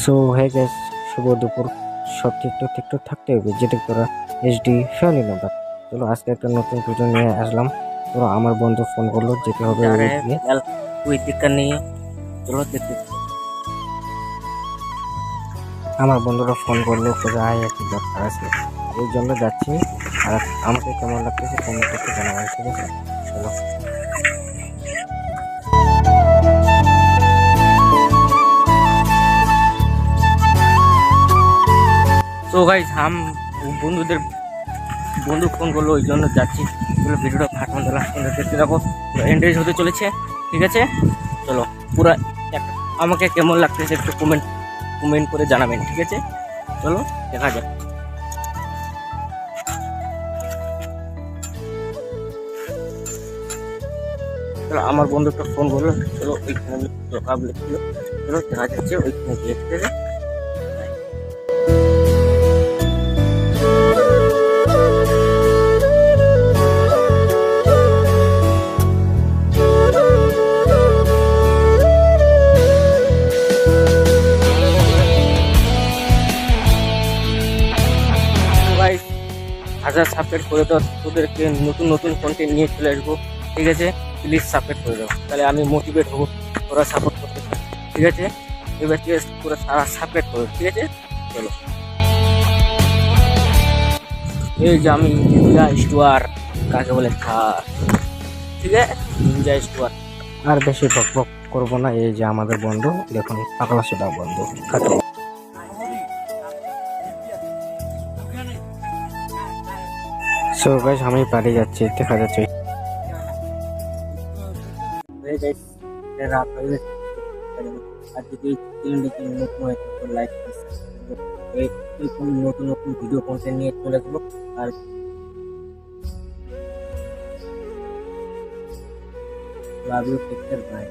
So hey guys, শুভ দুপুর। সব ঠিকঠাক থাকতে হবে যেটা তোরা এইচডি ফ্যামিলি নাম্বার। চলো আজকে একটা নতুন ভিডিও নিয়ে আসলাম। তোরা আমার বন্ধু ফোন করলো, যেতে হবে जा रहे हैं ওইদিকে। फिलहाल। कोई दिक्कत नहीं है, चलो देखते हैं। আমার বন্ধুরা ফোন করলো, কোথায় একটু দরকার আছে, এই জন্য যাচ্ছি। আর আমাকে কেমন লাগতেছে কমেন্ট করতে জানাবেন, ঠিক আছে? চলো। তো গাইস বন্ধুদের বন্ধু ফোন করলো, ওই জন্য যাচ্ছি। চলো ভিডিওটা ফাটান দিলাম, দেখতে থাকো, এন্ডেজ হতে চলেছে, ঠিক আছে? চলো পুরো আমাকে কেমন লাগতেছে একটু কমেন্ট করে জানাবেন, ঠিক আছে? চলো দেখা যাক। চলো আমার বন্ধু একটা ফোন করলো, চলো ওইখানে ছিল, চলো দেখা যাচ্ছে ওইখানে গিয়ে, ঠিক আছে? গাইস, হাজার সাবস্ক্রাইব করে দাও, তোদেরকে নতুন নতুন কন্টেন্ট নিয়ে চলে আসবো, ঠিক আছে? প্লিজ সাবস্ক্রাইব করে দাও, তাহলে আমি মোটিভেট হবো তোরা সাপোর্ট করতে, ঠিক আছে? এবার থেকে পুরো সারা সাবস্ক্রাইব করো, ঠিক আছে? চলো, এই যে আমি নিনজা স্টোয়ার, কাকে বলে থার, ঠিক আছে? নিনজা স্টোয়ার। আর বেশি বক করবো না। এই যে আমাদের বন্ধু, দেখুন পাগলা সেটা বন্ধু খাতে। সো গাইস, আমি বাড়ি যাচ্ছি, দেখা যাচ্ছে। হয়ে গাইস, রাত হয়ে গেছে। আর যদি চ্যানেলটিকে নতুন হয় তো লাইক নতুন নতুন ভিডিও কন্টেন্ট নিয়ে চলে আসবো। আর love you, take care, by.